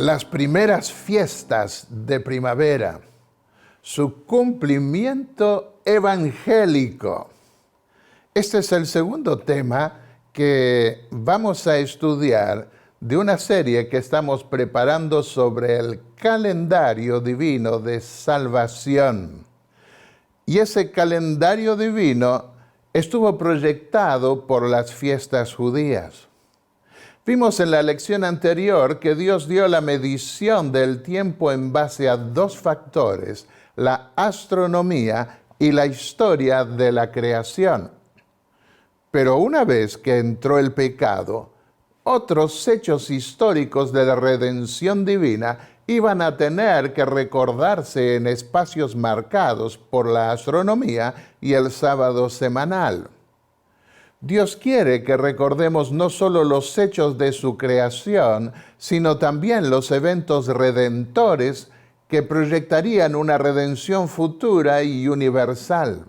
Las primeras fiestas de primavera, su cumplimiento evangélico. Este es el segundo tema que vamos a estudiar de una serie que estamos preparando sobre el calendario divino de salvación. Y ese calendario divino estuvo proyectado por las fiestas judías. Vimos en la lección anterior que Dios dio la medición del tiempo en base a dos factores, la astronomía y la historia de la creación. Pero una vez que entró el pecado, otros hechos históricos de la redención divina iban a tener que recordarse en espacios marcados por la astronomía y el sábado semanal. Dios quiere que recordemos no solo los hechos de su creación, sino también los eventos redentores que proyectarían una redención futura y universal.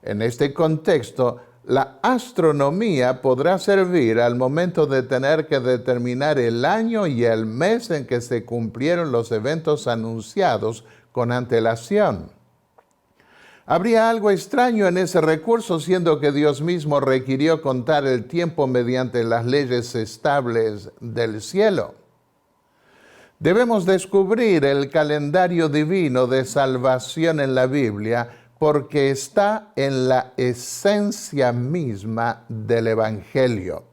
En este contexto, la astronomía podrá servir al momento de tener que determinar el año y el mes en que se cumplieron los eventos anunciados con antelación. Habría algo extraño en ese recurso, siendo que Dios mismo requirió contar el tiempo mediante las leyes estables del cielo. Debemos descubrir el calendario divino de salvación en la Biblia porque está en la esencia misma del Evangelio.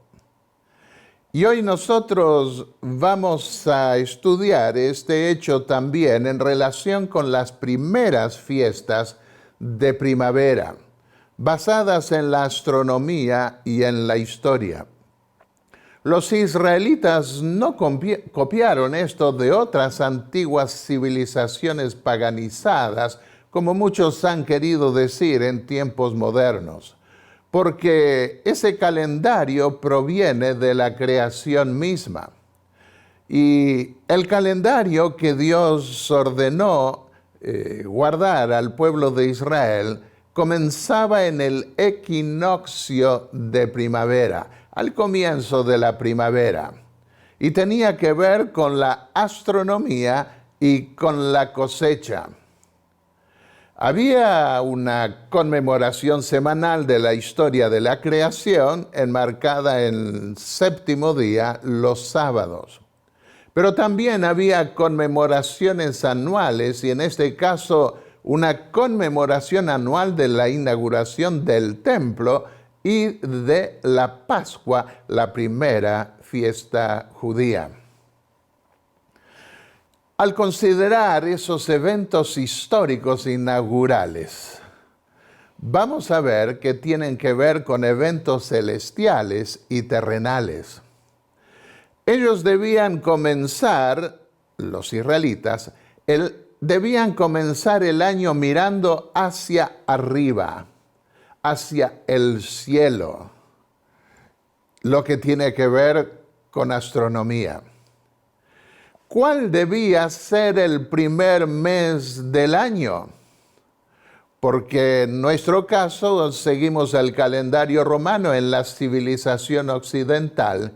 Y hoy nosotros vamos a estudiar este hecho también en relación con las primeras fiestas de primavera, basadas en la astronomía y en la historia. Los israelitas no copiaron esto de otras antiguas civilizaciones paganizadas, como muchos han querido decir en tiempos modernos, porque ese calendario proviene de la creación misma. Y el calendario que Dios ordenó guardar al pueblo de Israel comenzaba en el equinoccio de primavera, al comienzo de la primavera, y tenía que ver con la astronomía y con la cosecha. Había una conmemoración semanal de la historia de la creación enmarcada en el séptimo día, los sábados. Pero también había conmemoraciones anuales y en este caso una conmemoración anual de la inauguración del templo y de la Pascua, la primera fiesta judía. Al considerar esos eventos históricos inaugurales, vamos a ver que tienen que ver con eventos celestiales y terrenales. Ellos debían comenzar, los israelitas, debían comenzar el año mirando hacia arriba, hacia el cielo, lo que tiene que ver con astronomía. ¿Cuál debía ser el primer mes del año? Porque en nuestro caso seguimos el calendario romano en la civilización occidental,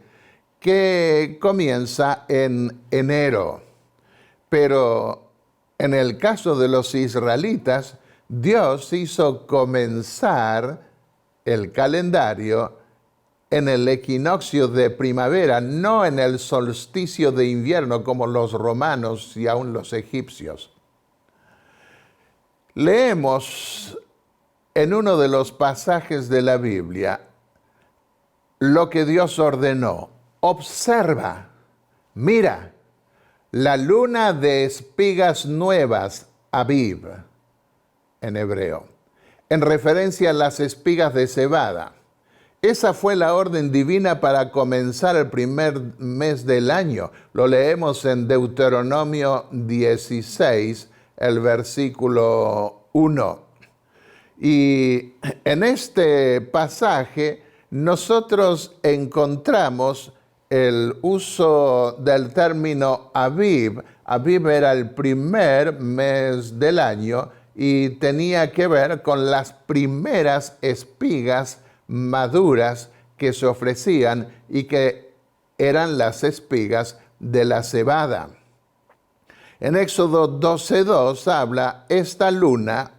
que comienza en enero. Pero en el caso de los israelitas, Dios hizo comenzar el calendario en el equinoccio de primavera, no en el solsticio de invierno como los romanos y aún los egipcios. Leemos en uno de los pasajes de la Biblia lo que Dios ordenó. Observa, mira, la luna de espigas nuevas, Abib, en hebreo, en referencia a las espigas de cebada. Esa fue la orden divina para comenzar el primer mes del año. Lo leemos en Deuteronomio 16, el versículo 1. Y en este pasaje nosotros encontramos el uso del término Abib. Abib era el primer mes del año y tenía que ver con las primeras espigas maduras que se ofrecían y que eran las espigas de la cebada. En Éxodo 12:2 habla, esta luna,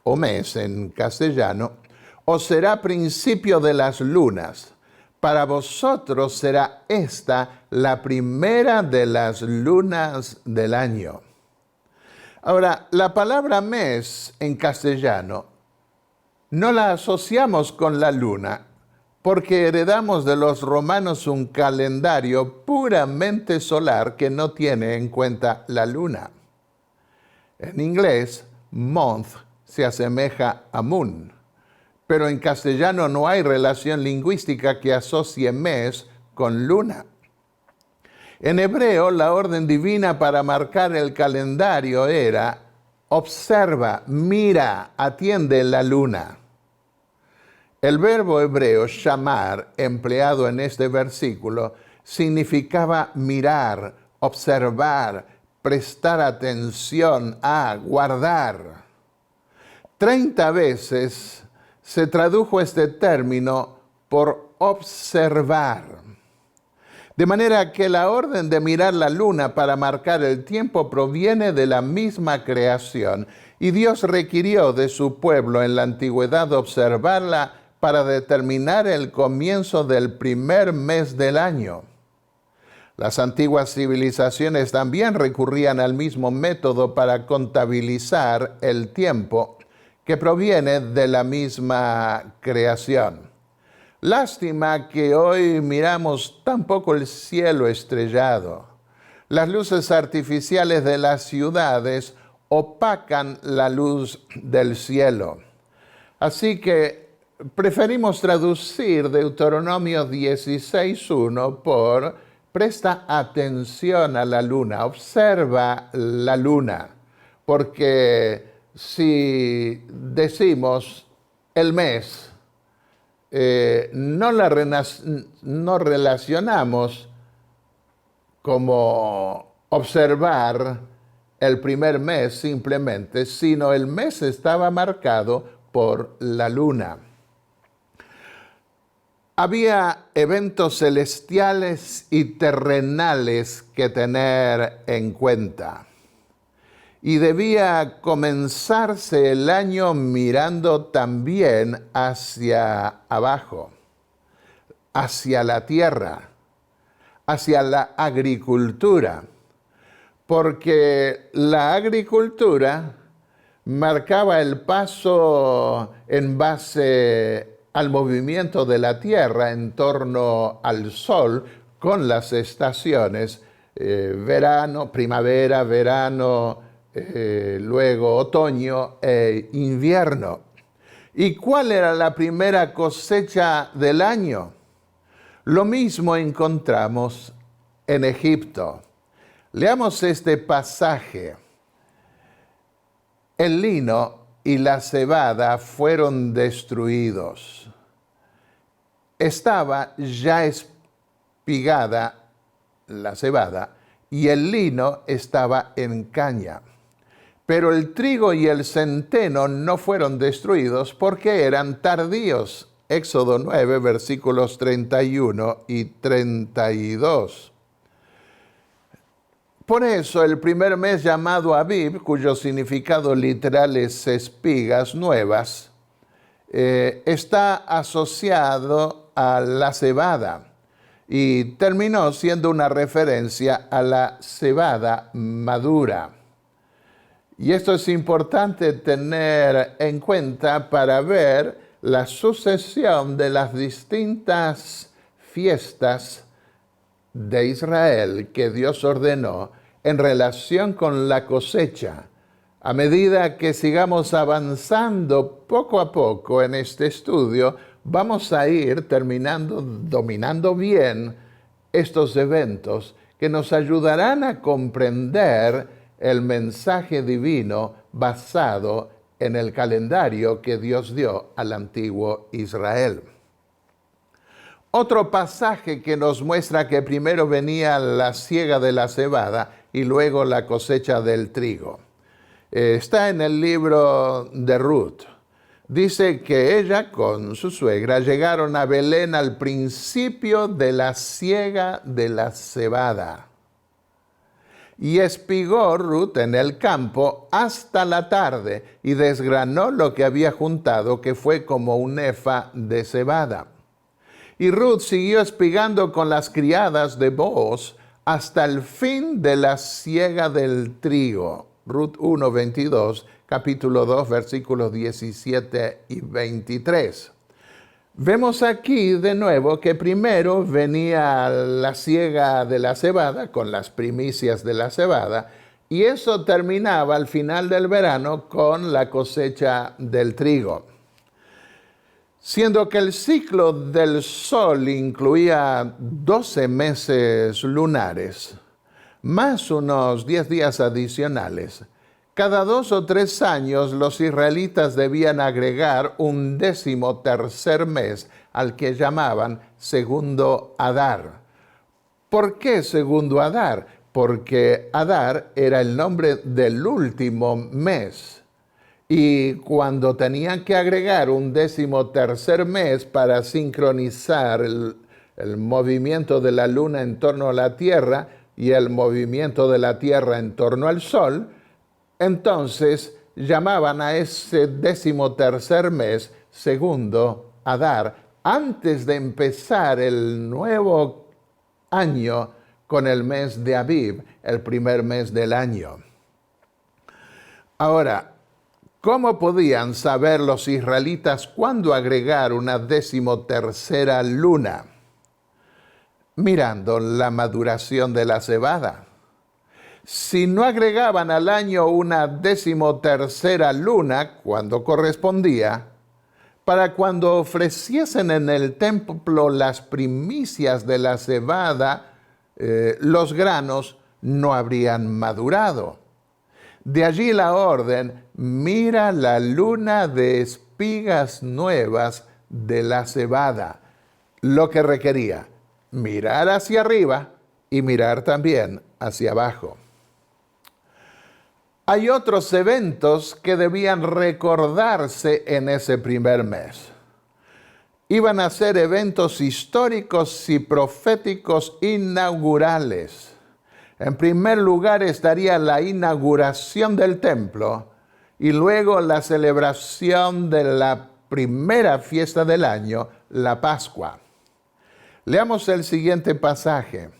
o mes en castellano, os será principio de las lunas. Para vosotros será esta la primera de las lunas del año. Ahora, la palabra mes en castellano no la asociamos con la luna porque heredamos de los romanos un calendario puramente solar que no tiene en cuenta la luna. En inglés, month se asemeja a moon, pero en castellano no hay relación lingüística que asocie mes con luna. En hebreo, la orden divina para marcar el calendario era observa, mira, atiende la luna. El verbo hebreo shamar, empleado en este versículo, significaba mirar, observar, prestar atención a, guardar. 30 veces se tradujo este término por observar. De manera que la orden de mirar la luna para marcar el tiempo proviene de la misma creación y Dios requirió de su pueblo en la antigüedad observarla para determinar el comienzo del primer mes del año. Las antiguas civilizaciones también recurrían al mismo método para contabilizar el tiempo que proviene de la misma creación. Lástima que hoy miramos tan poco el cielo estrellado. Las luces artificiales de las ciudades opacan la luz del cielo. Así que preferimos traducir Deuteronomio 16:1 por presta atención a la luna, observa la luna, porque si decimos el mes, no relacionamos como observar el primer mes simplemente, sino el mes estaba marcado por la luna. Había eventos celestiales y terrenales que tener en cuenta. Y debía comenzarse el año mirando también hacia abajo, hacia la tierra, hacia la agricultura, porque la agricultura marcaba el paso en base al movimiento de la tierra en torno al sol con las estaciones, verano, primavera, verano, luego otoño e invierno. ¿Y cuál era la primera cosecha del año? Lo mismo encontramos en Egipto. Leamos este pasaje. El lino y la cebada fueron destruidos. Estaba ya espigada la cebada y el lino estaba en caña. Pero el trigo y el centeno no fueron destruidos porque eran tardíos. Éxodo 9, versículos 31 y 32. Por eso el primer mes llamado Abib, cuyo significado literal es espigas nuevas, está asociado a la cebada y terminó siendo una referencia a la cebada madura. Y esto es importante tener en cuenta para ver la sucesión de las distintas fiestas de Israel que Dios ordenó en relación con la cosecha. A medida que sigamos avanzando poco a poco en este estudio, vamos a ir dominando bien estos eventos que nos ayudarán a comprender el mensaje divino basado en el calendario que Dios dio al antiguo Israel. Otro pasaje que nos muestra que primero venía la siega de la cebada y luego la cosecha del trigo. Está en el libro de Ruth. Dice que ella con su suegra llegaron a Belén al principio de la siega de la cebada. Y espigó Ruth en el campo hasta la tarde y desgranó lo que había juntado, que fue como un efa de cebada. Y Ruth siguió espigando con las criadas de Booz hasta el fin de la siega del trigo. Ruth 1:22, capítulo 2, versículos 17 y 23. Vemos aquí de nuevo que primero venía la siega de la cebada, con las primicias de la cebada, y eso terminaba al final del verano con la cosecha del trigo. Siendo que el ciclo del sol incluía 12 meses lunares, más unos 10 días adicionales, cada 2 o 3 años los israelitas debían agregar un 13º mes al que llamaban segundo Adar. ¿Por qué segundo Adar? Porque Adar era el nombre del último mes. Y cuando tenían que agregar un 13º mes para sincronizar el movimiento de la luna en torno a la tierra y el movimiento de la tierra en torno al sol, entonces llamaban a ese 13º mes segundo Adar, antes de empezar el nuevo año con el mes de Abib, el primer mes del año. Ahora, ¿cómo podían saber los israelitas cuándo agregar una 13ª luna? Mirando la maduración de la cebada. Si no agregaban al año una 13ª luna, cuando correspondía, para cuando ofreciesen en el templo las primicias de la cebada, los granos no habrían madurado. De allí la orden: mira la luna de espigas nuevas de la cebada, lo que requería mirar hacia arriba y mirar también hacia abajo. Hay otros eventos que debían recordarse en ese primer mes. Iban a ser eventos históricos y proféticos inaugurales. En primer lugar estaría la inauguración del templo y luego la celebración de la primera fiesta del año, la Pascua. Leamos el siguiente pasaje.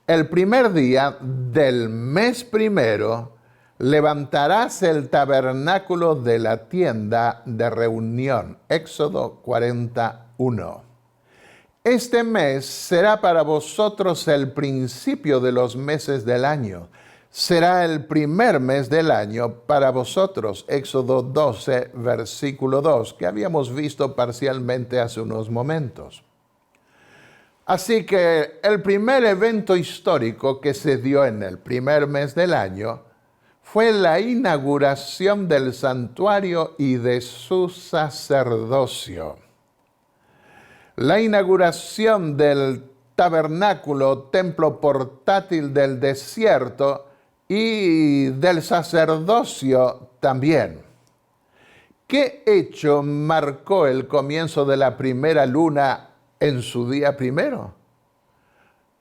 El primer día del mes primero levantarás el tabernáculo de la tienda de reunión. Éxodo 41. Este mes será para vosotros el principio de los meses del año. Será el primer mes del año para vosotros. Éxodo 12, versículo 2, que habíamos visto parcialmente hace unos momentos. Así que el primer evento histórico que se dio en el primer mes del año fue la inauguración del santuario y de su sacerdocio. La inauguración del tabernáculo, templo portátil del desierto, y del sacerdocio también. ¿Qué hecho marcó el comienzo de la primera luna en su día primero?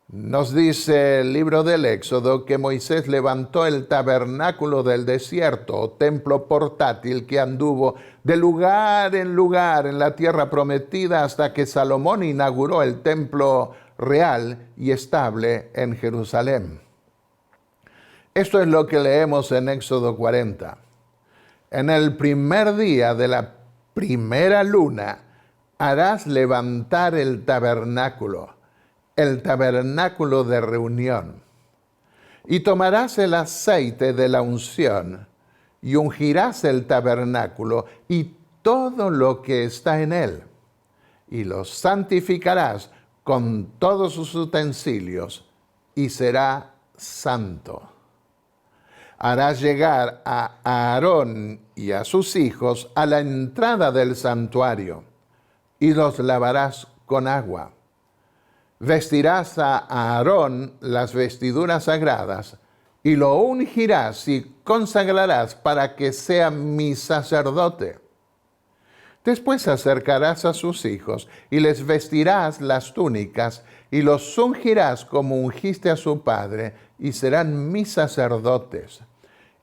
Nos dice el libro del Éxodo que Moisés levantó el tabernáculo del desierto, o templo portátil, que anduvo de lugar en la tierra prometida hasta que Salomón inauguró el templo real y estable en Jerusalén. Esto es lo que leemos en Éxodo 40. En el primer día de la primera luna harás levantar el tabernáculo de reunión, y tomarás el aceite de la unción y ungirás el tabernáculo y todo lo que está en él, y lo santificarás con todos sus utensilios, y será santo. Harás llegar a Aarón y a sus hijos a la entrada del santuario, y los lavarás con agua. Vestirás a Aarón las vestiduras sagradas, y lo ungirás y consagrarás para que sea mi sacerdote. Después acercarás a sus hijos y les vestirás las túnicas y los ungirás como ungiste a su padre, y serán mis sacerdotes.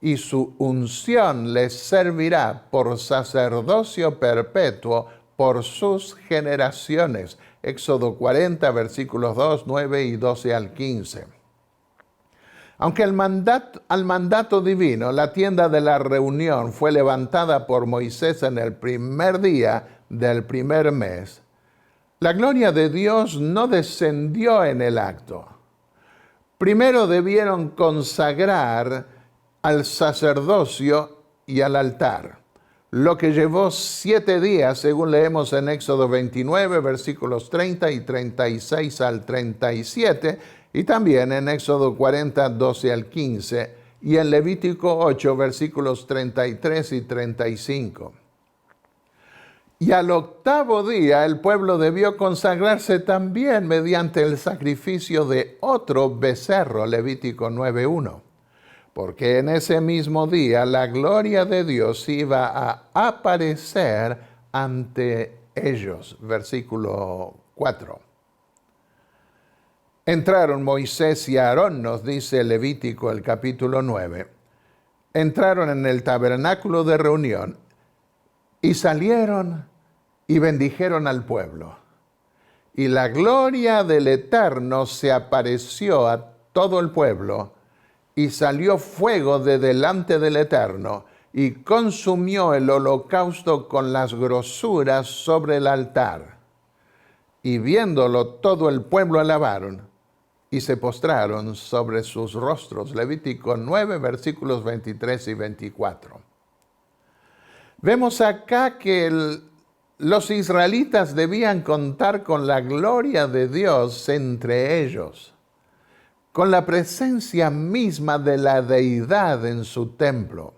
Y su unción les servirá por sacerdocio perpetuo por sus generaciones. Éxodo 40, versículos 2, 9 y 12 al 15. Aunque al mandato divino, la tienda de la reunión fue levantada por Moisés en el primer día del primer mes, la gloria de Dios no descendió en el acto. Primero debieron consagrar al sacerdocio y al altar, lo que llevó 7 días, según leemos en Éxodo 29, versículos 30 y 36 al 37, y también en Éxodo 40, 12 al 15, y en Levítico 8, versículos 33 y 35. Y al 8º día el pueblo debió consagrarse también mediante el sacrificio de otro becerro, Levítico 9:1, porque en ese mismo día la gloria de Dios iba a aparecer ante ellos, versículo 4. Entraron Moisés y Aarón, nos dice Levítico el capítulo 9, entraron en el tabernáculo de reunión y salieron y bendijeron al pueblo. Y la gloria del Eterno se apareció a todo el pueblo, y salió fuego de delante del Eterno, y consumió el holocausto con las grosuras sobre el altar. Y viéndolo todo el pueblo alabaron, y se postraron sobre sus rostros. Levítico 9, versículos 23 y 24. Vemos acá que los israelitas debían contar con la gloria de Dios entre ellos, con la presencia misma de la deidad en su templo,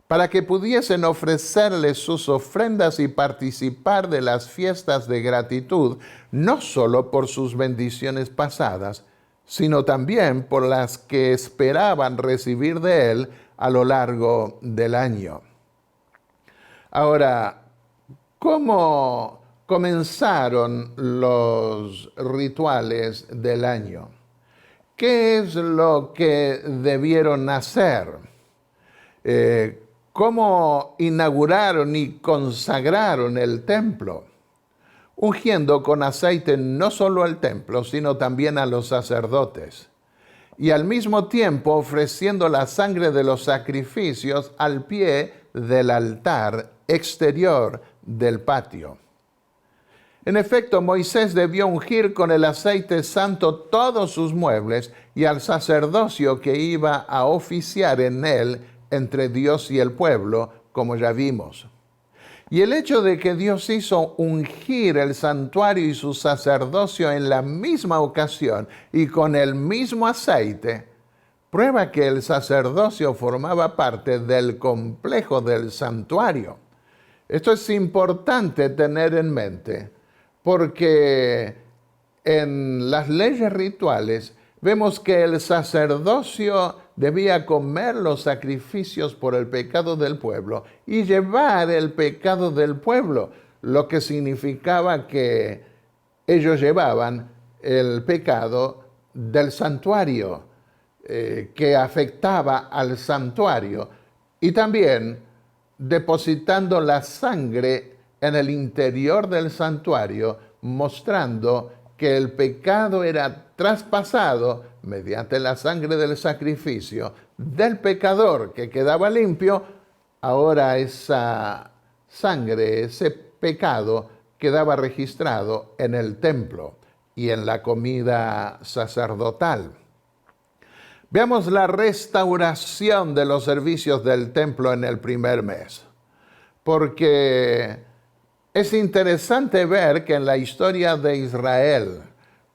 para que pudiesen ofrecerle sus ofrendas y participar de las fiestas de gratitud, no solo por sus bendiciones pasadas, sino también por las que esperaban recibir de él a lo largo del año. Ahora, ¿cómo comenzaron los rituales del año? ¿Qué es lo que debieron hacer? ¿Cómo inauguraron y consagraron el templo? Ungiendo con aceite no solo al templo, sino también a los sacerdotes. Y al mismo tiempo ofreciendo la sangre de los sacrificios al pie del altar exterior del patio. En efecto, Moisés debió ungir con el aceite santo todos sus muebles y al sacerdocio que iba a oficiar en él entre Dios y el pueblo, como ya vimos. Y el hecho de que Dios hizo ungir el santuario y su sacerdocio en la misma ocasión y con el mismo aceite, prueba que el sacerdocio formaba parte del complejo del santuario. Esto es importante tener en mente, porque en las leyes rituales vemos que el sacerdocio debía comer los sacrificios por el pecado del pueblo y llevar el pecado del pueblo, lo que significaba que ellos llevaban el pecado del santuario, que afectaba al santuario, y también depositando la sangre en el interior del santuario, mostrando que el pecado era traspasado mediante la sangre del sacrificio del pecador que quedaba limpio. Ahora esa sangre, ese pecado, quedaba registrado en el templo y en la comida sacerdotal. Veamos la restauración de los servicios del templo en el primer mes, porque es interesante ver que en la historia de Israel,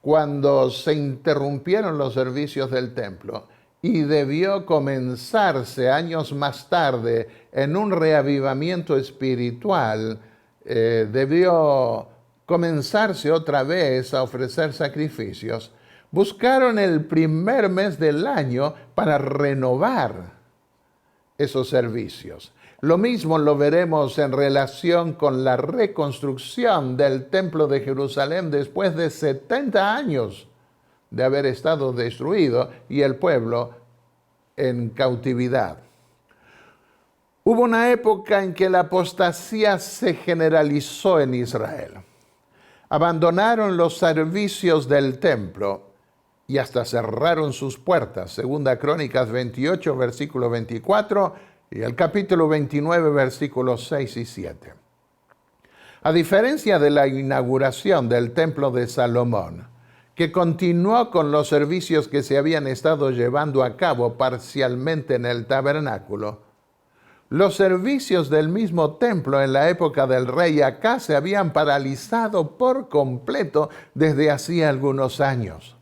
cuando se interrumpieron los servicios del templo y debió comenzarse años más tarde en un reavivamiento espiritual, debió comenzarse otra vez a ofrecer sacrificios, buscaron el primer mes del año para renovar esos servicios. Lo mismo lo veremos en relación con la reconstrucción del Templo de Jerusalén después de 70 años de haber estado destruido y el pueblo en cautividad. Hubo una época en que la apostasía se generalizó en Israel. Abandonaron los servicios del templo y hasta cerraron sus puertas. Segunda Crónicas 28, versículo 24, y el capítulo 29, versículos 6 y 7. A diferencia de la inauguración del templo de Salomón, que continuó con los servicios que se habían estado llevando a cabo parcialmente en el tabernáculo, los servicios del mismo templo en la época del rey Acaz se habían paralizado por completo desde hacía algunos años.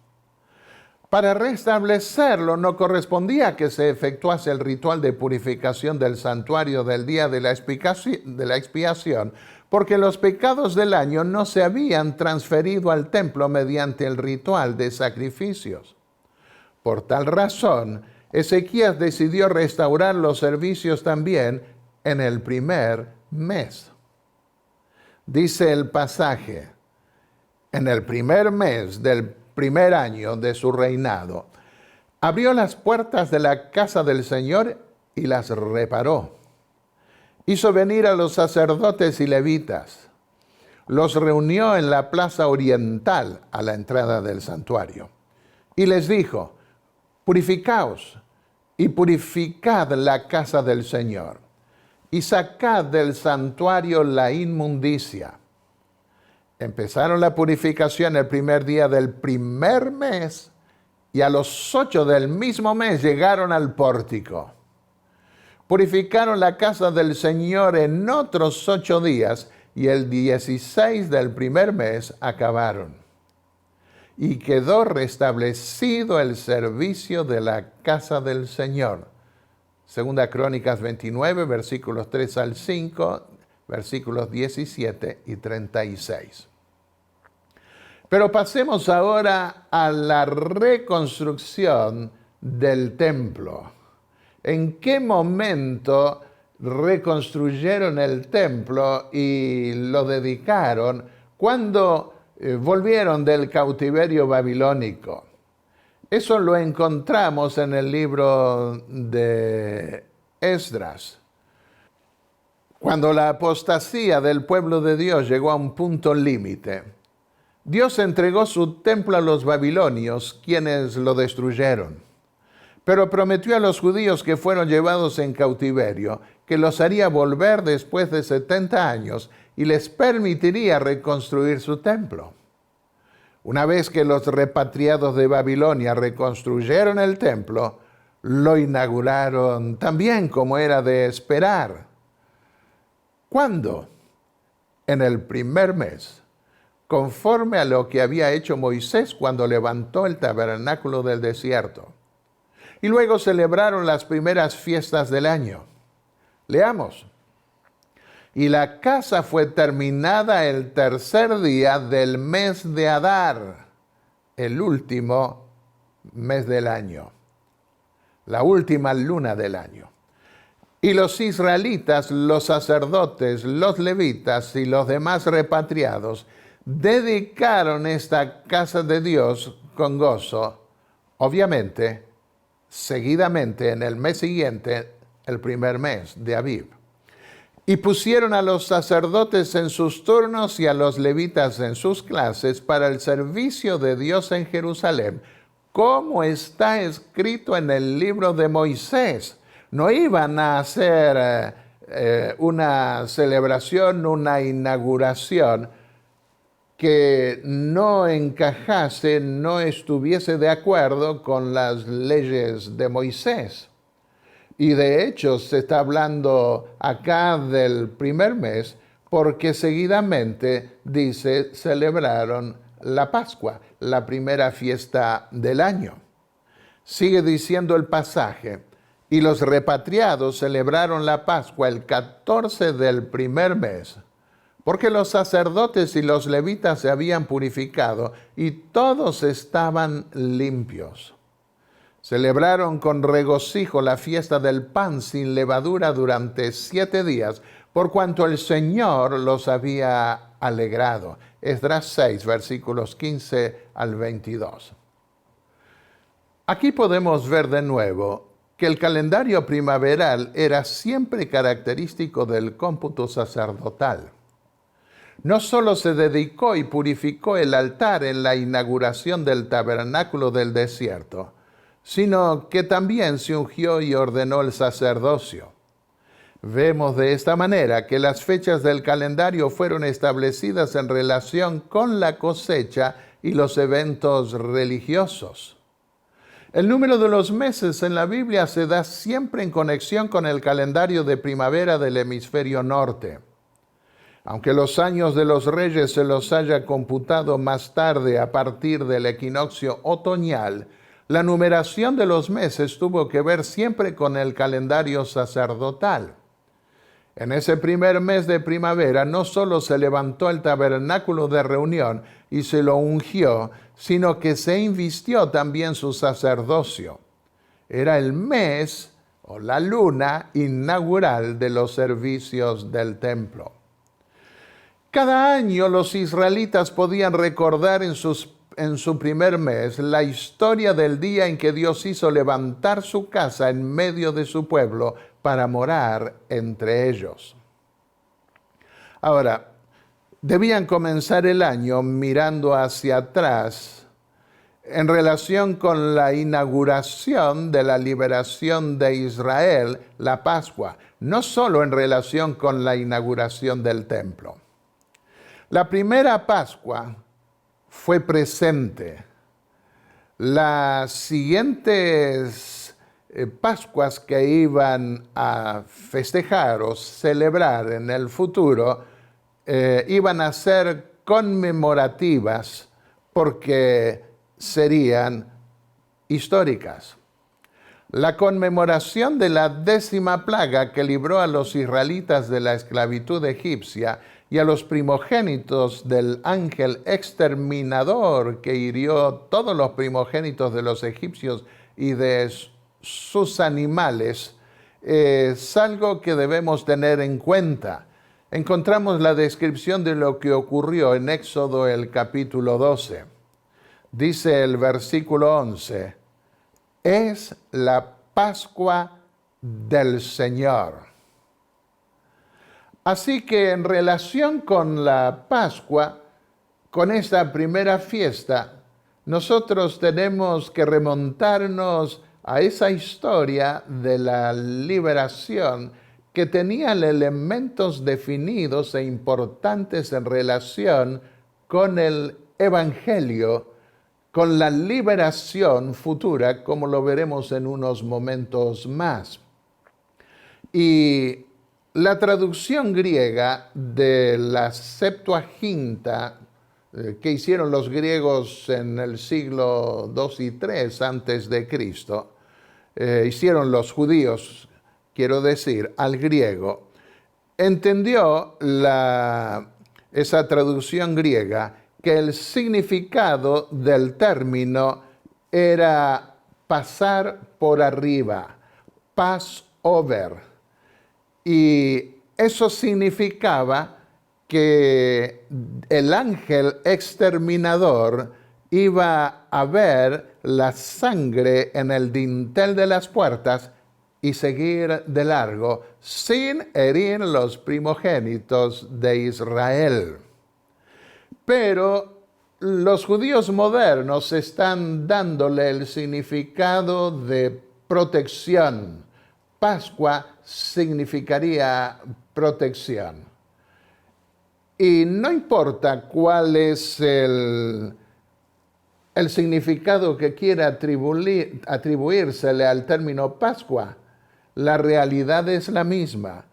Para restablecerlo no correspondía que se efectuase el ritual de purificación del santuario del día de la expiación, porque los pecados del año no se habían transferido al templo mediante el ritual de sacrificios. Por tal razón, Ezequías decidió restaurar los servicios también en el primer mes. Dice el pasaje, en el primer mes del primer año de su reinado, abrió las puertas de la casa del Señor y las reparó. Hizo venir a los sacerdotes y levitas. Los reunió en la plaza oriental a la entrada del santuario. Y les dijo, purificaos y purificad la casa del Señor, y sacad del santuario la inmundicia. Empezaron la purificación el primer día del primer mes, y a los 8 del mismo mes llegaron al pórtico. Purificaron la casa del Señor en otros 8 días, y el 16 del primer mes acabaron. Y quedó restablecido el servicio de la casa del Señor. Segunda Crónicas 29, versículos 3 al 5, versículos 17 y 36. Pero pasemos ahora a la reconstrucción del templo. ¿En qué momento reconstruyeron el templo y lo dedicaron? ¿Cuándo volvieron del cautiverio babilónico? Eso lo encontramos en el libro de Esdras. Cuando la apostasía del pueblo de Dios llegó a un punto límite, Dios entregó su templo a los babilonios, quienes lo destruyeron. Pero prometió a los judíos que fueron llevados en cautiverio que los haría volver después de 70 años y les permitiría reconstruir su templo. Una vez que los repatriados de Babilonia reconstruyeron el templo, lo inauguraron también como era de esperar. ¿Cuándo? En el primer mes, conforme a lo que había hecho Moisés cuando levantó el tabernáculo del desierto. Y luego celebraron las primeras fiestas del año. Leamos. Y la casa fue terminada el tercer día del mes de Adar, el último mes del año, la última luna del año. Y los israelitas, los sacerdotes, los levitas y los demás repatriados dedicaron esta casa de Dios con gozo, obviamente, seguidamente en el mes siguiente, el primer mes de Abib. Y pusieron a los sacerdotes en sus turnos y a los levitas en sus clases para el servicio de Dios en Jerusalén, como está escrito en el libro de Moisés. No iban a hacer una celebración, una inauguración que no encajase, no estuviese de acuerdo con las leyes de Moisés. Y de hecho se está hablando acá del primer mes porque seguidamente dice celebraron la Pascua, la primera fiesta del año. Sigue diciendo el pasaje, y los repatriados celebraron la Pascua el 14 del primer mes, porque los sacerdotes y los levitas se habían purificado y todos estaban limpios. Celebraron con regocijo la fiesta del pan sin levadura durante 7 días, por cuanto el Señor los había alegrado. Esdras 6, versículos 15 al 22. Aquí podemos ver de nuevo que el calendario primaveral era siempre característico del cómputo sacerdotal. No solo se dedicó y purificó el altar en la inauguración del tabernáculo del desierto, sino que también se ungió y ordenó el sacerdocio. Vemos de esta manera que las fechas del calendario fueron establecidas en relación con la cosecha y los eventos religiosos. El número de los meses en la Biblia se da siempre en conexión con el calendario de primavera del hemisferio norte. Aunque los años de los reyes se los haya computado más tarde a partir del equinoccio otoñal, la numeración de los meses tuvo que ver siempre con el calendario sacerdotal. En ese primer mes de primavera no solo se levantó el tabernáculo de reunión y se lo ungió, sino que se invistió también su sacerdocio. Era el mes o la luna inaugural de los servicios del templo. Cada año los israelitas podían recordar en su primer mes la historia del día en que Dios hizo levantar su casa en medio de su pueblo para morar entre ellos. Ahora, debían comenzar el año mirando hacia atrás en relación con la inauguración de la liberación de Israel, la Pascua, no solo en relación con la inauguración del templo. La primera Pascua fue presente. Las siguientes Pascuas que iban a festejar o celebrar en el futuro iban a ser conmemorativas porque serían históricas. La conmemoración de la 10ª plaga que libró a los israelitas de la esclavitud egipcia y a los primogénitos del ángel exterminador que hirió todos los primogénitos de los egipcios y de sus animales, es algo que debemos tener en cuenta. Encontramos la descripción de lo que ocurrió en Éxodo el capítulo 12. Dice el versículo 11, es la Pascua del Señor. Así que en relación con la Pascua, con esta primera fiesta, nosotros tenemos que remontarnos a esa historia de la liberación que tenía elementos definidos e importantes en relación con el Evangelio, con la liberación futura, como lo veremos en unos momentos más. Y la traducción griega de la Septuaginta que hicieron los griegos en el siglo II y III antes de Cristo, hicieron los judíos, quiero decir, al griego, entendió esa traducción griega que el significado del término era pasar por arriba, pass over. Y eso significaba que el ángel exterminador iba a ver la sangre en el dintel de las puertas y seguir de largo sin herir los primogénitos de Israel. Pero los judíos modernos están dándole el significado de protección. Pascua significaría protección. Y no importa cuál es el significado que quiera atribuírsele al término Pascua, la realidad es la misma.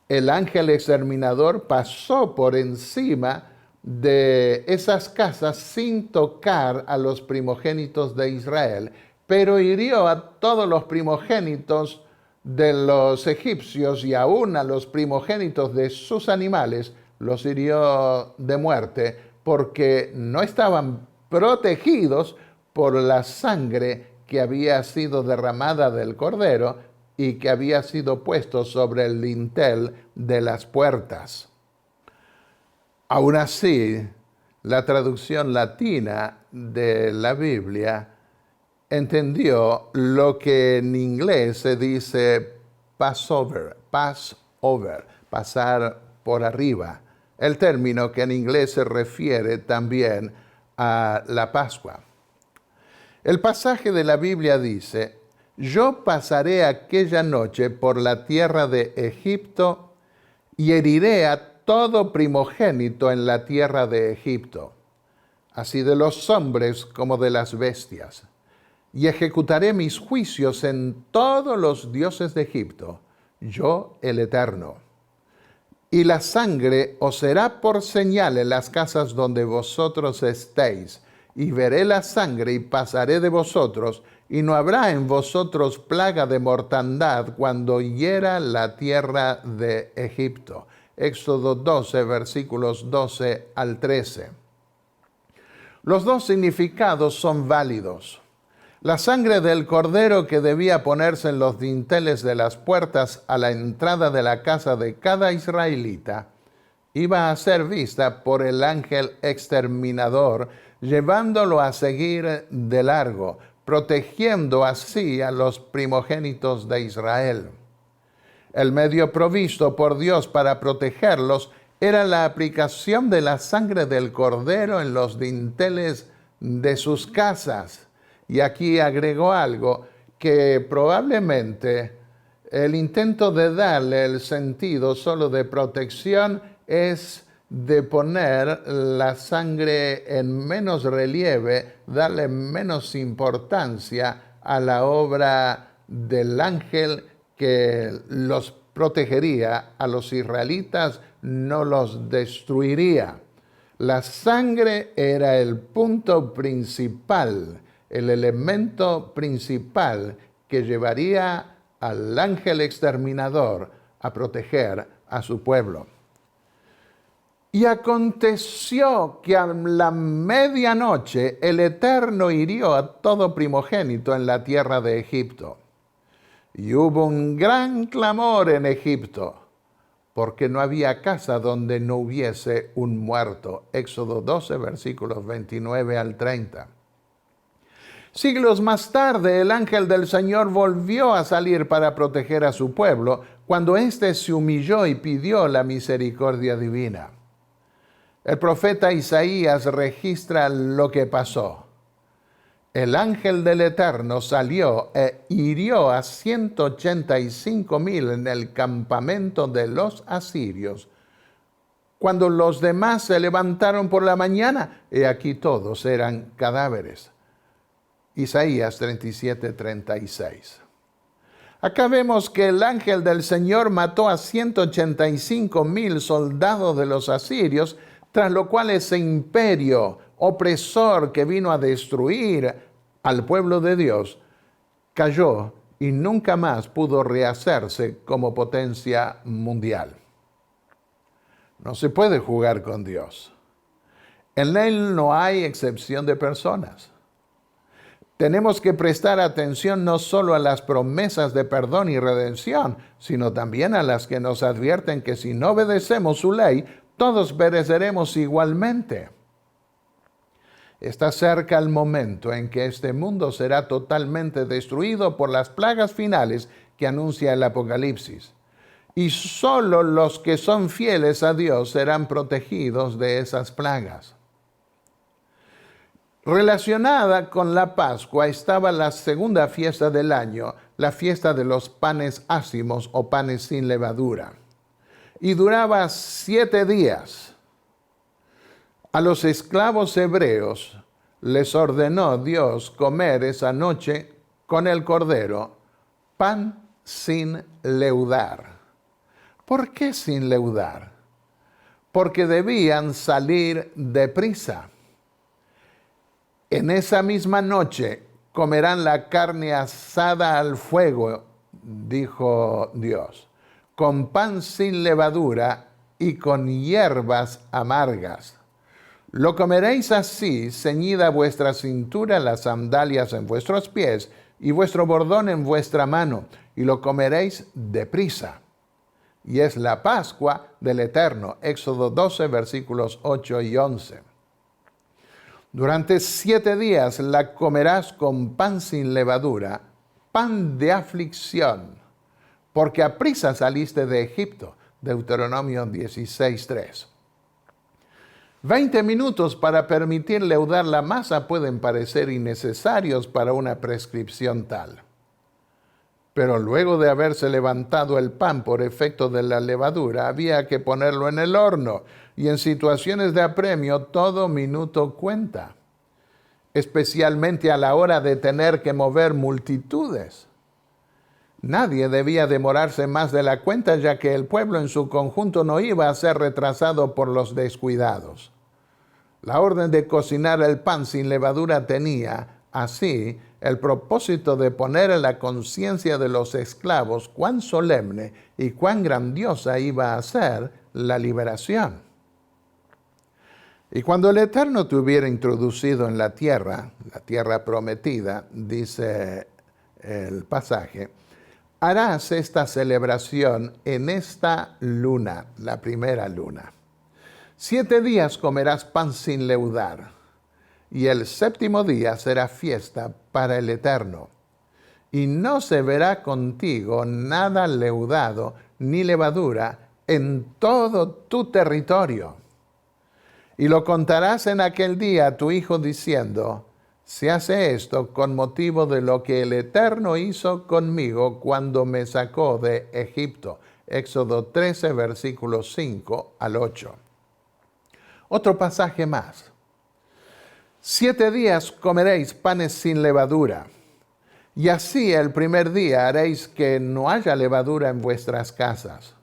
El ángel exterminador pasó por encima de esas casas sin tocar a los primogénitos de Israel, pero hirió a todos los primogénitos de los egipcios y aún a los primogénitos de sus animales, los hirió de muerte porque no estaban protegidos por la sangre que había sido derramada del cordero y que había sido puesto sobre el dintel de las puertas. Aún así, la traducción latina de la Biblia entendió lo que en inglés se dice Passover, pasar por arriba, el término que en inglés se refiere también a la Pascua. El pasaje de la Biblia dice: yo pasaré aquella noche por la tierra de Egipto y heriré a todo primogénito en la tierra de Egipto, así de los hombres como de las bestias. Y ejecutaré mis juicios en todos los dioses de Egipto, yo el Eterno. Y la sangre os será por señal en las casas donde vosotros estéis, y veré la sangre y pasaré de vosotros, y no habrá en vosotros plaga de mortandad cuando hiera la tierra de Egipto. Éxodo 12, versículos 12 al 13. Los dos significados son válidos. La sangre del cordero que debía ponerse en los dinteles de las puertas a la entrada de la casa de cada israelita iba a ser vista por el ángel exterminador, llevándolo a seguir de largo, protegiendo así a los primogénitos de Israel. El medio provisto por Dios para protegerlos era la aplicación de la sangre del cordero en los dinteles de sus casas. Y aquí agregó algo que probablemente el intento de darle el sentido solo de protección es de poner la sangre en menos relieve, darle menos importancia a la obra del ángel que los protegería, a los israelitas no los destruiría. La sangre era el punto principal, el elemento principal que llevaría al ángel exterminador a proteger a su pueblo. Y aconteció que a la medianoche el Eterno hirió a todo primogénito en la tierra de Egipto. Y hubo un gran clamor en Egipto, porque no había casa donde no hubiese un muerto. Éxodo 12, versículos 29 al 30. Siglos más tarde, el ángel del Señor volvió a salir para proteger a su pueblo, cuando éste se humilló y pidió la misericordia divina. El profeta Isaías registra lo que pasó. El ángel del Eterno salió e hirió a 185,000 en el campamento de los asirios. Cuando los demás se levantaron por la mañana, he aquí todos eran cadáveres. Isaías 37, 36. Acá vemos que el ángel del Señor mató a 185,000 soldados de los asirios, tras lo cual ese imperio opresor que vino a destruir al pueblo de Dios cayó y nunca más pudo rehacerse como potencia mundial. No se puede jugar con Dios. En Él no hay excepción de personas. Tenemos que prestar atención no solo a las promesas de perdón y redención, sino también a las que nos advierten que si no obedecemos su ley, todos pereceremos igualmente. Está cerca el momento en que este mundo será totalmente destruido por las plagas finales que anuncia el Apocalipsis. Y solo los que son fieles a Dios serán protegidos de esas plagas. Relacionada con la Pascua estaba la segunda fiesta del año, la fiesta de los panes ácimos o panes sin levadura. Y duraba 7 días. A los esclavos hebreos les ordenó Dios comer esa noche con el cordero pan sin leudar. ¿Por qué sin leudar? Porque debían salir deprisa. En esa misma noche comerán la carne asada al fuego, dijo Dios, con pan sin levadura y con hierbas amargas. Lo comeréis así, ceñida vuestra cintura, las sandalias en vuestros pies y vuestro bordón en vuestra mano, y lo comeréis deprisa. Y es la Pascua del Eterno. Éxodo 12, versículos 8 y 11. Durante 7 días la comerás con pan sin levadura, pan de aflicción, porque aprisa saliste de Egipto. Deuteronomio 16, 3. 20 minutos para permitir leudar la masa pueden parecer innecesarios para una prescripción tal. Pero luego de haberse levantado el pan por efecto de la levadura, había que ponerlo en el horno, y en situaciones de apremio todo minuto cuenta, especialmente a la hora de tener que mover multitudes. Nadie debía demorarse más de la cuenta, ya que el pueblo en su conjunto no iba a ser retrasado por los descuidados. La orden de cocinar el pan sin levadura tenía, así, el propósito de poner en la conciencia de los esclavos cuán solemne y cuán grandiosa iba a ser la liberación. Y cuando el Eterno te hubiera introducido en la tierra prometida, dice el pasaje, harás esta celebración en esta luna, la primera luna. 7 días comerás pan sin leudar, y el 7º día será fiesta para el Eterno. Y no se verá contigo nada leudado ni levadura en todo tu territorio. Y lo contarás en aquel día a tu hijo diciendo, se hace esto con motivo de lo que el Eterno hizo conmigo cuando me sacó de Egipto. Éxodo 13, versículos 5 al 8. Otro pasaje más. 7 días comeréis panes sin levadura, y así el primer día haréis que no haya levadura en vuestras casas.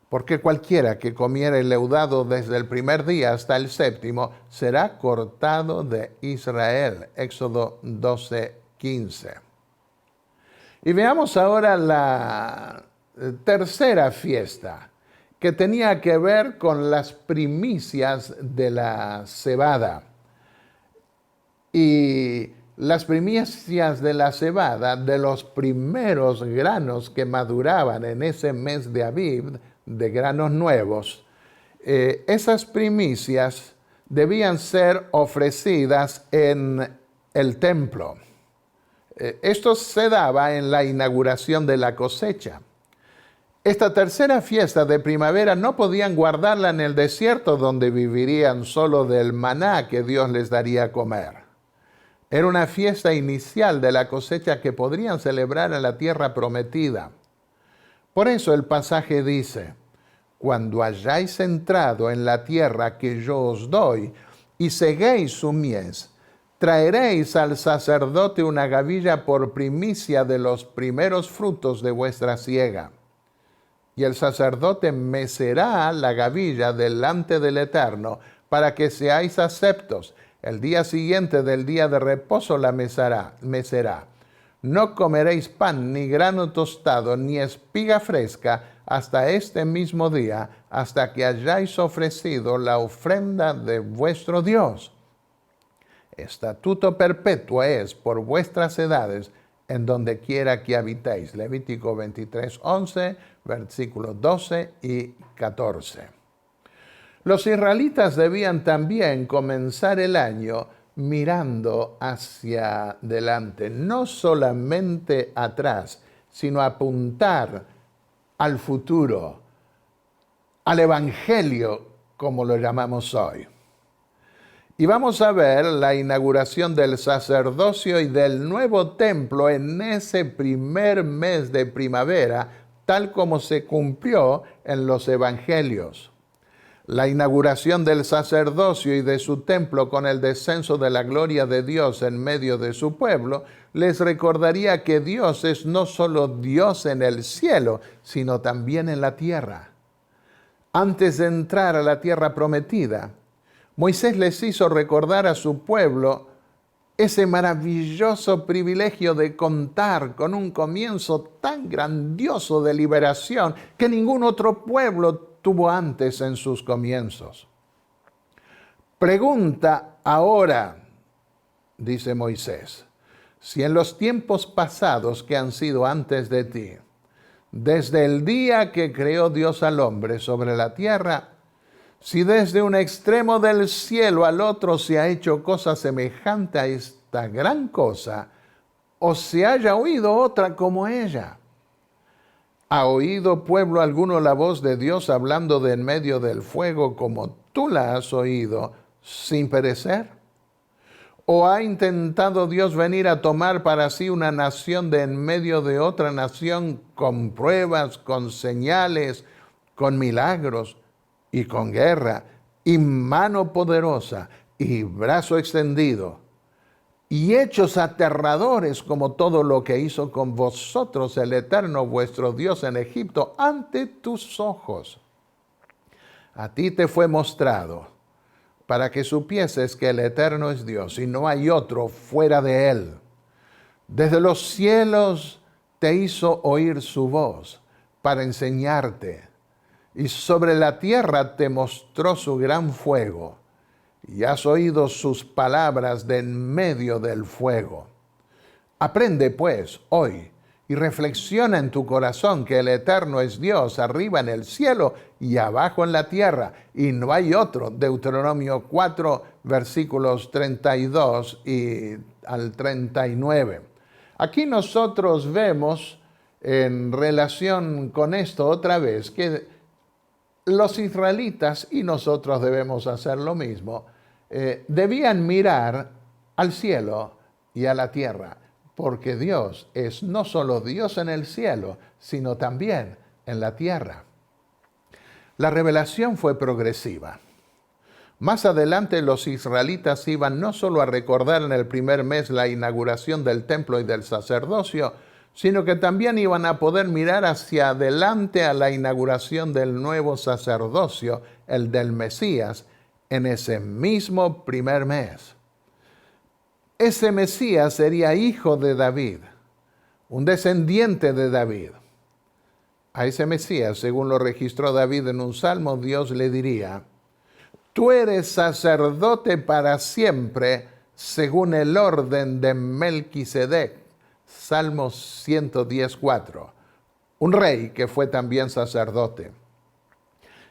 Porque cualquiera que comiere leudado desde el primer día hasta el 7º será cortado de Israel. Éxodo 12, 15. Y veamos ahora la tercera fiesta, que tenía que ver con las primicias de la cebada. Y las primicias de la cebada, de los primeros granos que maduraban en ese mes de Abib, de granos nuevos, esas primicias debían ser ofrecidas en el templo. Esto se daba en la inauguración de la cosecha. Esta tercera fiesta de primavera no podían guardarla en el desierto, donde vivirían solo del maná que Dios les daría a comer. Era una fiesta inicial de la cosecha que podrían celebrar en la tierra prometida. Por eso el pasaje dice, cuando hayáis entrado en la tierra que yo os doy y seguéis su mies, traeréis al sacerdote una gavilla por primicia de los primeros frutos de vuestra siega. Y el sacerdote mecerá la gavilla delante del Eterno para que seáis aceptos. El día siguiente del día de reposo la mecerá. No comeréis pan, ni grano tostado, ni espiga fresca, hasta este mismo día, hasta que hayáis ofrecido la ofrenda de vuestro Dios. Estatuto perpetuo es por vuestras edades, en donde quiera que habitéis. Levítico 23, 11, versículos 12 y 14. Los israelitas debían también comenzar el año mirando hacia adelante, no solamente atrás, sino apuntar al futuro, al Evangelio, como lo llamamos hoy. Y vamos a ver la inauguración del sacerdocio y del nuevo templo en ese primer mes de primavera, tal como se cumplió en los evangelios. La inauguración del sacerdocio y de su templo con el descenso de la gloria de Dios en medio de su pueblo les recordaría que Dios es no solo Dios en el cielo, sino también en la tierra. Antes de entrar a la tierra prometida, Moisés les hizo recordar a su pueblo ese maravilloso privilegio de contar con un comienzo tan grandioso de liberación que ningún otro pueblo tuvo antes en sus comienzos. Pregunta ahora, dice Moisés, si en los tiempos pasados que han sido antes de ti, desde el día que creó Dios al hombre sobre la tierra, si desde un extremo del cielo al otro se ha hecho cosa semejante a esta gran cosa, o se haya oído otra como ella. ¿Ha oído pueblo alguno la voz de Dios hablando de en medio del fuego como tú la has oído, sin perecer? ¿O ha intentado Dios venir a tomar para sí una nación de en medio de otra nación con pruebas, con señales, con milagros y con guerra, y mano poderosa y brazo extendido, y hechos aterradores como todo lo que hizo con vosotros el Eterno vuestro Dios en Egipto ante tus ojos? A ti te fue mostrado para que supieses que el Eterno es Dios y no hay otro fuera de Él. Desde los cielos te hizo oír su voz para enseñarte, y sobre la tierra te mostró su gran fuego, y has oído sus palabras de en medio del fuego. Aprende pues hoy y reflexiona en tu corazón que el Eterno es Dios arriba en el cielo y abajo en la tierra, y no hay otro. Deuteronomio 4, versículos 32 y al 39. Aquí nosotros vemos en relación con esto otra vez que los israelitas, y nosotros debemos hacer lo mismo, debían mirar al cielo y a la tierra, porque Dios es no solo Dios en el cielo, sino también en la tierra. La revelación fue progresiva. Más adelante los israelitas iban no solo a recordar en el primer mes la inauguración del templo y del sacerdocio, sino que también iban a poder mirar hacia adelante a la inauguración del nuevo sacerdocio, el del Mesías, en ese mismo primer mes. Ese Mesías sería hijo de David, un descendiente de David. A ese Mesías, según lo registró David en un salmo, Dios le diría: tú eres sacerdote para siempre, según el orden de Melquisedec. Salmo 110:4. Un rey que fue también sacerdote.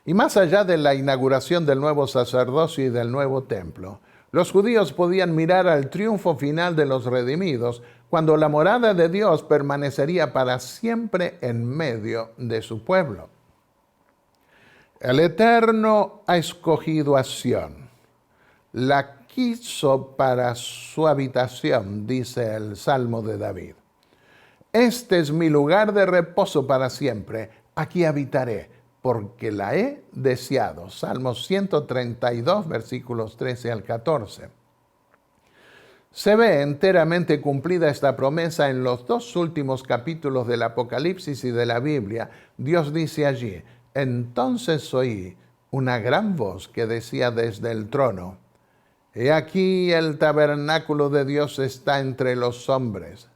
Y más allá de la inauguración del nuevo sacerdocio y del nuevo templo, los judíos podían mirar al triunfo final de los redimidos, cuando la morada de Dios permanecería para siempre en medio de su pueblo. El Eterno ha escogido a Sión, la quiso para su habitación, dice el Salmo de David. Este es mi lugar de reposo para siempre, aquí habitaré, porque la he deseado. Salmo 132, versículos 13 al 14. Se ve enteramente cumplida esta promesa en los dos últimos capítulos del Apocalipsis y de la Biblia. Dios dice allí: entonces oí una gran voz que decía desde el trono: he aquí el tabernáculo de Dios está entre los hombres,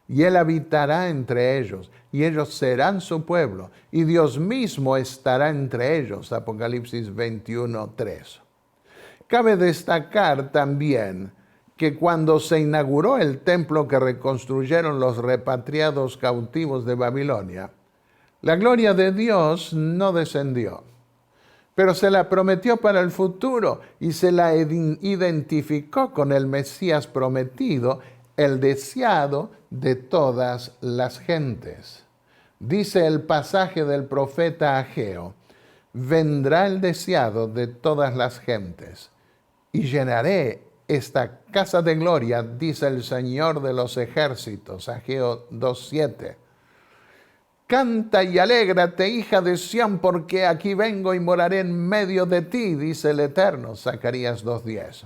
y Él habitará entre ellos, y ellos serán su pueblo, y Dios mismo estará entre ellos. Apocalipsis 21:3. Cabe destacar también que cuando se inauguró el templo que reconstruyeron los repatriados cautivos de Babilonia, la gloria de Dios no descendió, pero se la prometió para el futuro y se la identificó con el Mesías prometido, el deseado de todas las gentes. Dice el pasaje del profeta Ageo: vendrá el deseado de todas las gentes, y llenaré esta casa de gloria, dice el Señor de los ejércitos. Ageo 2:7. Canta y alégrate, hija de Sión, porque aquí vengo y moraré en medio de ti, dice el Eterno. Zacarías 2:10.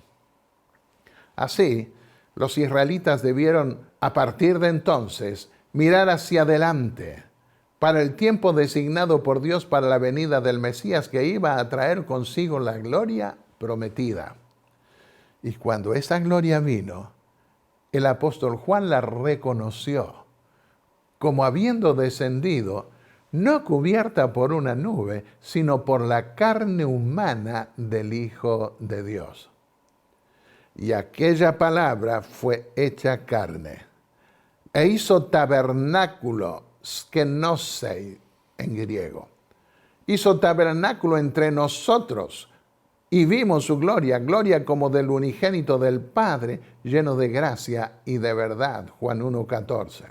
Así, los israelitas debieron, a partir de entonces, mirar hacia adelante, para el tiempo designado por Dios para la venida del Mesías, que iba a traer consigo la gloria prometida. Y cuando esa gloria vino, el apóstol Juan la reconoció como habiendo descendido, no cubierta por una nube, sino por la carne humana del Hijo de Dios. y aquella palabra fue hecha carne, e hizo tabernáculo, skenosei en griego. Hizo tabernáculo entre nosotros, y vimos su gloria, gloria como del unigénito del Padre, lleno de gracia y de verdad. Juan 1:14.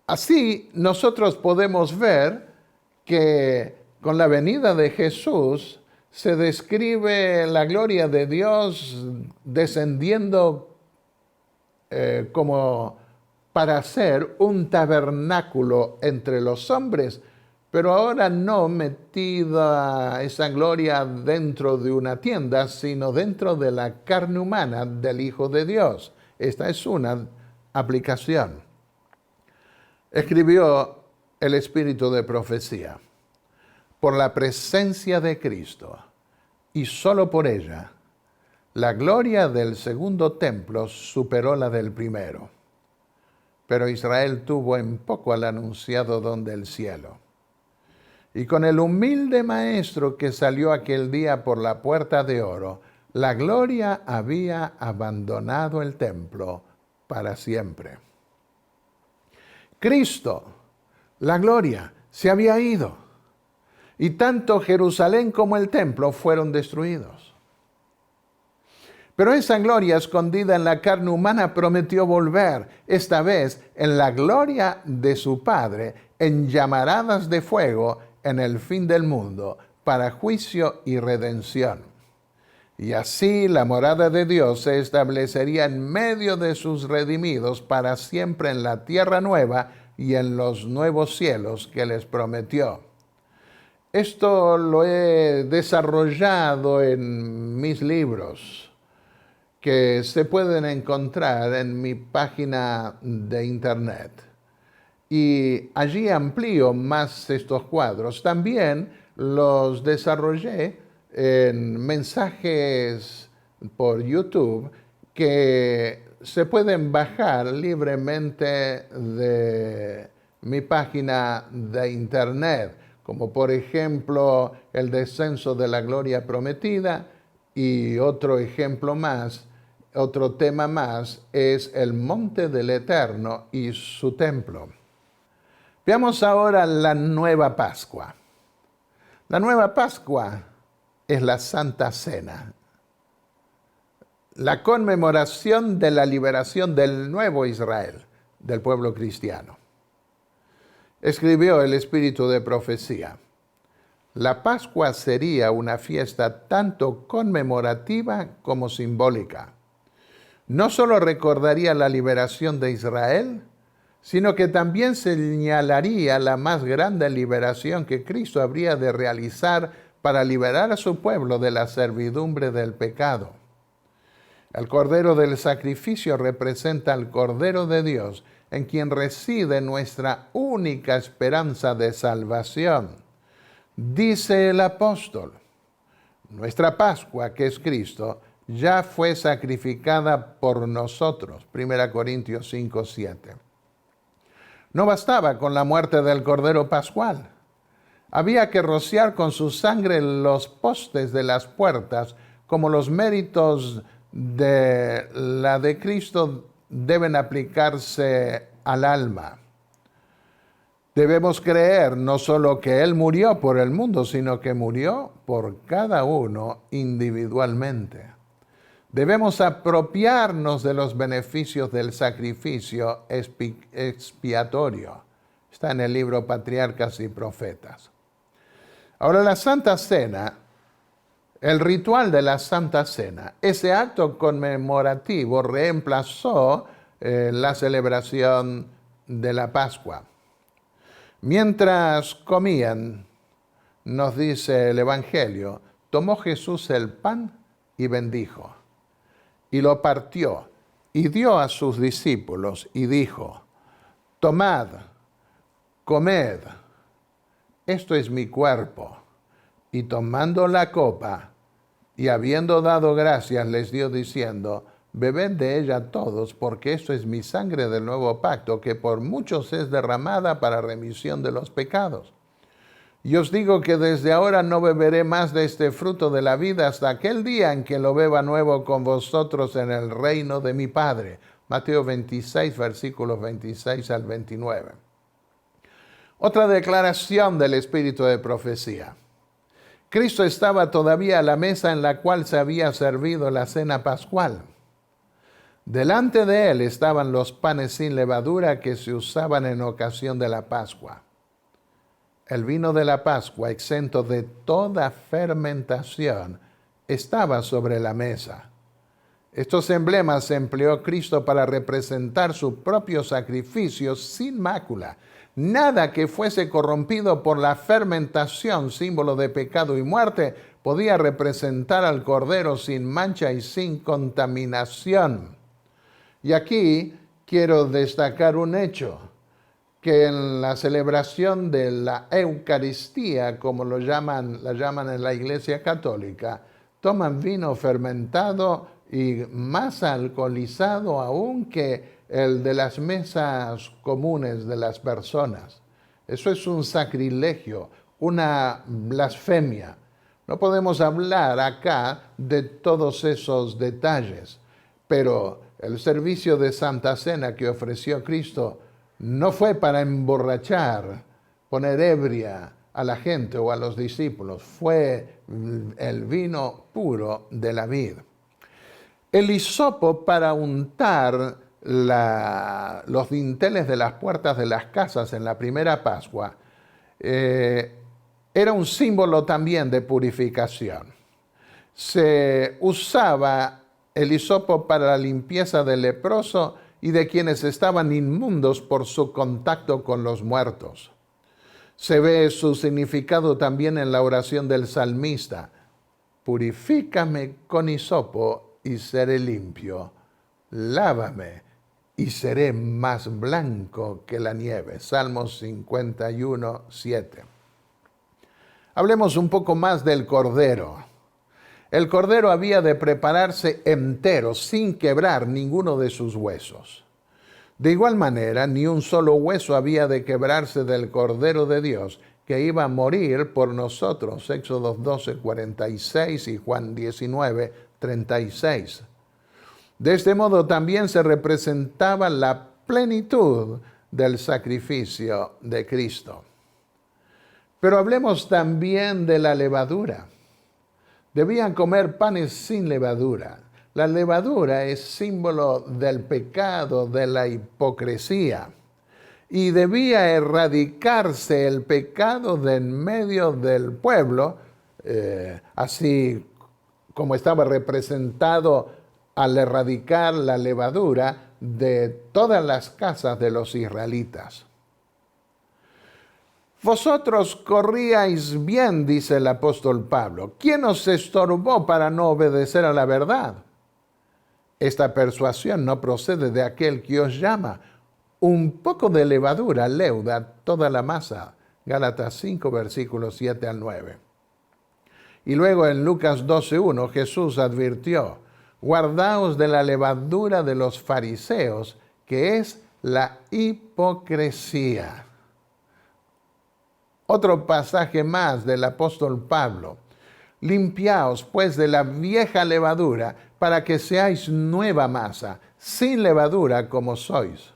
Así nosotros podemos ver que con la venida de Jesús se describe la gloria de Dios descendiendo como para hacer un tabernáculo entre los hombres, pero ahora no metida esa gloria dentro de una tienda, sino dentro de la carne humana del Hijo de Dios. Esta es una aplicación. Escribió el Espíritu de Profecía: por la presencia de Cristo, y solo por ella, la gloria del segundo templo superó la del primero. Pero Israel tuvo en poco al anunciado don del cielo. Y con el humilde maestro que salió aquel día por la puerta de oro, la gloria había abandonado el templo para siempre. Cristo, la gloria, se había ido, y tanto Jerusalén como el templo fueron destruidos. Pero esa gloria escondida en la carne humana prometió volver, esta vez en la gloria de su Padre, en llamaradas de fuego en el fin del mundo, para juicio y redención. Y así la morada de Dios se establecería en medio de sus redimidos para siempre en la tierra nueva y en los nuevos cielos que les prometió. Esto lo he desarrollado en mis libros, que se pueden encontrar en mi página de internet. Y allí amplío más estos cuadros. También los desarrollé en mensajes por YouTube que se pueden bajar libremente de mi página de internet, como por ejemplo el descenso de la gloria prometida, y otro ejemplo más, otro tema más, es el monte del Eterno y su templo. Veamos ahora la nueva Pascua. La nueva Pascua es la Santa Cena, la conmemoración de la liberación del nuevo Israel, del pueblo cristiano. Escribió el Espíritu de Profecía: la Pascua sería una fiesta tanto conmemorativa como simbólica. No solo recordaría la liberación de Israel, sino que también señalaría la más grande liberación que Cristo habría de realizar para liberar a su pueblo de la servidumbre del pecado. El Cordero del Sacrificio representa al Cordero de Dios, en quien reside nuestra única esperanza de salvación. Dice el apóstol: nuestra Pascua, que es Cristo, ya fue sacrificada por nosotros. 1 Corintios 5:7. No bastaba con la muerte del Cordero Pascual. Había que rociar con su sangre los postes de las puertas, como los méritos de la de Cristo deben aplicarse al alma. Debemos creer no solo que Él murió por el mundo, sino que murió por cada uno individualmente. Debemos apropiarnos de los beneficios del sacrificio expiatorio. Está en el libro Patriarcas y Profetas. Ahora, la Santa Cena, el ritual de la Santa Cena, ese acto conmemorativo reemplazó la celebración de la Pascua. Mientras comían, nos dice el Evangelio, tomó Jesús el pan y bendijo, y lo partió, y dio a sus discípulos, y dijo: tomad, comed, esto es mi cuerpo. Y tomando la copa, y habiendo dado gracias, les dio diciendo: bebed de ella todos, porque esto es mi sangre del nuevo pacto, que por muchos es derramada para remisión de los pecados. Y os digo que desde ahora no beberé más de este fruto de la vida hasta aquel día en que lo beba nuevo con vosotros en el reino de mi Padre. Mateo 26, versículos 26 al 29. Otra declaración del espíritu de profecía. Cristo estaba todavía a la mesa en la cual se había servido la cena pascual. Delante de él estaban los panes sin levadura que se usaban en ocasión de la Pascua. El vino de la Pascua, exento de toda fermentación, estaba sobre la mesa. Estos emblemas empleó Cristo para representar su propio sacrificio sin mácula. Nada que fuese corrompido por la fermentación, símbolo de pecado y muerte, podía representar al Cordero sin mancha y sin contaminación. Y aquí quiero destacar un hecho, que en la celebración de la Eucaristía, como la llaman en la Iglesia Católica, toman vino fermentado y más alcoholizado aún que el de las mesas comunes de las personas. Eso es un sacrilegio, una blasfemia. No podemos hablar acá de todos esos detalles, pero el servicio de Santa Cena que ofreció Cristo no fue para emborrachar, poner ebria a la gente o a los discípulos, fue el vino puro de la vid. El hisopo para untar los dinteles de las puertas de las casas en la primera Pascua era un símbolo también de purificación. Se usaba el hisopo para la limpieza del leproso y de quienes estaban inmundos por su contacto con los muertos. Se ve su significado también en la oración del salmista: purifícame con hisopo y seré limpio, lávame y seré más blanco que la nieve. Salmos 51, 7. Hablemos un poco más del cordero. El cordero había de prepararse entero, sin quebrar ninguno de sus huesos. De igual manera, ni un solo hueso había de quebrarse del Cordero de Dios, que iba a morir por nosotros. Éxodo 12, 46 y Juan 19, 36. De este modo también se representaba la plenitud del sacrificio de Cristo. Pero hablemos también de la levadura. Debían comer panes sin levadura. La levadura es símbolo del pecado, de la hipocresía. Y debía erradicarse el pecado de en medio del pueblo, así como estaba representado al erradicar la levadura de todas las casas de los israelitas. Vosotros corríais bien, dice el apóstol Pablo. ¿Quién os estorbó para no obedecer a la verdad? Esta persuasión no procede de aquel que os llama. Un poco de levadura leuda toda la masa. Gálatas 5, versículos 7 al 9. Y luego en Lucas 12:1 Jesús advirtió: guardaos de la levadura de los fariseos, que es la hipocresía. Otro pasaje más del apóstol Pablo: limpiaos pues de la vieja levadura, para que seáis nueva masa, sin levadura como sois.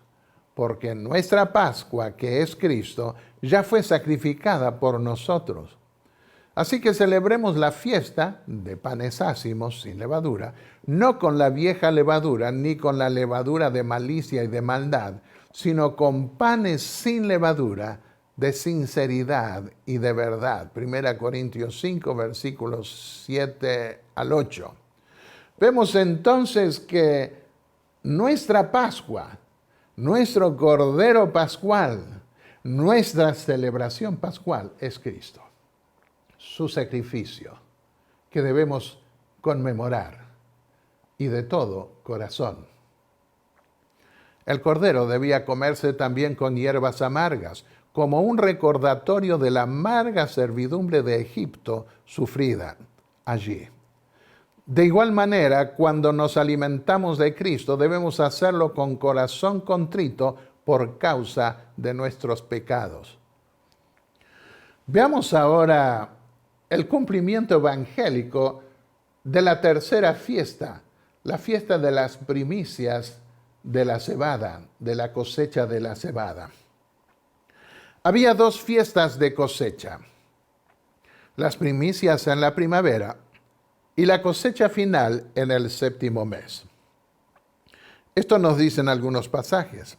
Porque nuestra Pascua, que es Cristo, ya fue sacrificada por nosotros. Así que celebremos la fiesta de panes ácimos sin levadura, no con la vieja levadura, ni con la levadura de malicia y de maldad, sino con panes sin levadura, de sinceridad y de verdad. 1 Corintios 5, versículos 7 al 8. Vemos entonces que nuestra Pascua, nuestro Cordero Pascual, nuestra celebración pascual es Cristo. Su sacrificio, que debemos conmemorar, y de todo corazón. El cordero debía comerse también con hierbas amargas, como un recordatorio de la amarga servidumbre de Egipto sufrida allí. De igual manera, cuando nos alimentamos de Cristo, debemos hacerlo con corazón contrito por causa de nuestros pecados. Veamos ahora el cumplimiento evangélico de la tercera fiesta, la fiesta de las primicias de la cebada, de la cosecha de la cebada. Había dos fiestas de cosecha, las primicias en la primavera y la cosecha final en el séptimo mes. Esto nos dicen algunos pasajes.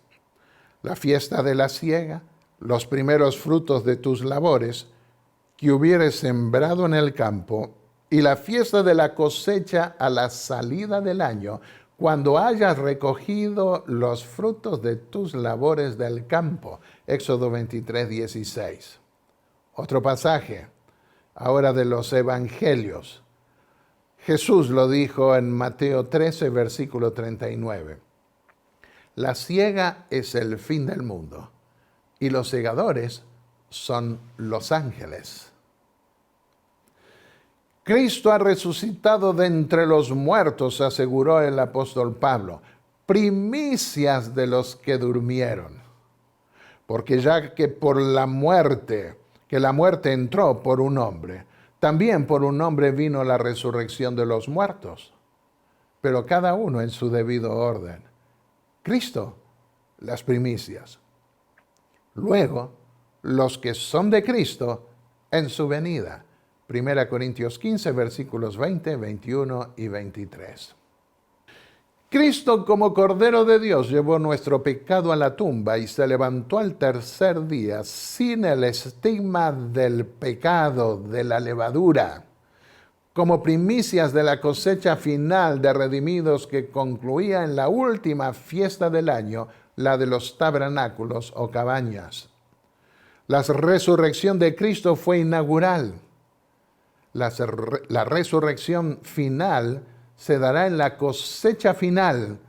La fiesta de la siega, los primeros frutos de tus labores que hubieres sembrado en el campo, y la fiesta de la cosecha a la salida del año, cuando hayas recogido los frutos de tus labores del campo. Éxodo 23, 16. Otro pasaje, ahora de los evangelios. Jesús lo dijo en Mateo 13, versículo 39. La siega es el fin del mundo y los segadores son los ángeles. Cristo ha resucitado de entre los muertos, aseguró el apóstol Pablo, primicias de los que durmieron. Porque ya que por la muerte entró por un hombre, también por un hombre vino la resurrección de los muertos, pero cada uno en su debido orden. Cristo, las primicias. Luego, los que son de Cristo en su venida. 1 Corintios 15, versículos 20, 21 y 23. Cristo como Cordero de Dios llevó nuestro pecado a la tumba y se levantó al tercer día sin el estigma del pecado, de la levadura, como primicias de la cosecha final de redimidos que concluía en la última fiesta del año, la de los tabernáculos o cabañas. La resurrección de Cristo fue inaugural. La resurrección final se dará en la cosecha final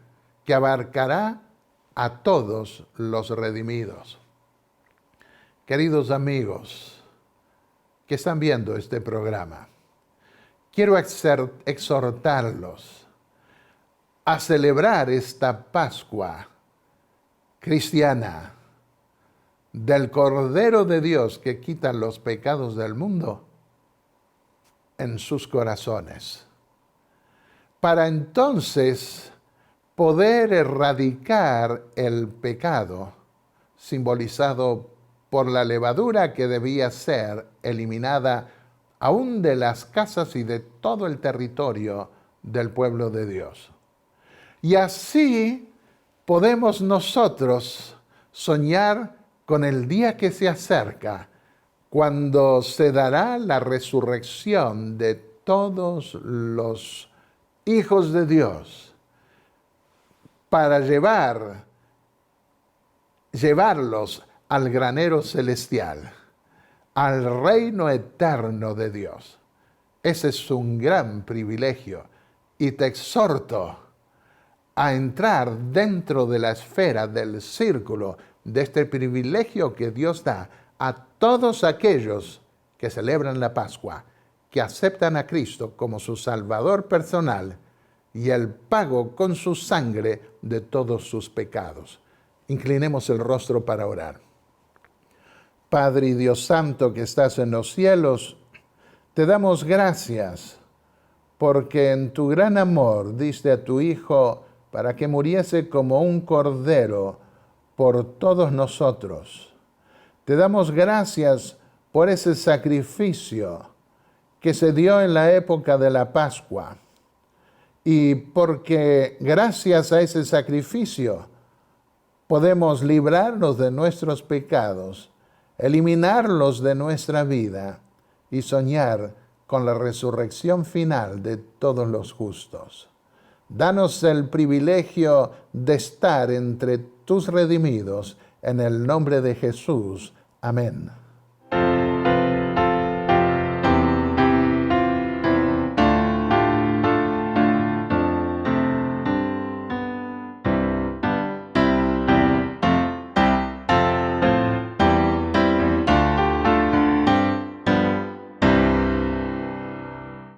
que abarcará a todos los redimidos. Queridos amigos que están viendo este programa, quiero exhortarlos a celebrar esta Pascua cristiana del Cordero de Dios que quita los pecados del mundo en sus corazones, para entonces poder erradicar el pecado simbolizado por la levadura que debía ser eliminada aún de las casas y de todo el territorio del pueblo de Dios. Y así podemos nosotros soñar con el día que se acerca, cuando se dará la resurrección de todos los hijos de Dios para llevarlos al granero celestial, al reino eterno de Dios. Ese es un gran privilegio y te exhorto a entrar dentro de la esfera del círculo de este privilegio que Dios da a todos aquellos que celebran la Pascua, que aceptan a Cristo como su Salvador personal y el pago con su sangre de todos sus pecados. Inclinemos el rostro para orar. Padre y Dios Santo que estás en los cielos, te damos gracias porque en tu gran amor diste a tu Hijo para que muriese como un cordero por todos nosotros. Te damos gracias por ese sacrificio que se dio en la época de la Pascua. Y porque gracias a ese sacrificio podemos librarnos de nuestros pecados, eliminarlos de nuestra vida y soñar con la resurrección final de todos los justos. Danos el privilegio de estar entre tus redimidos en el nombre de Jesús. Amén.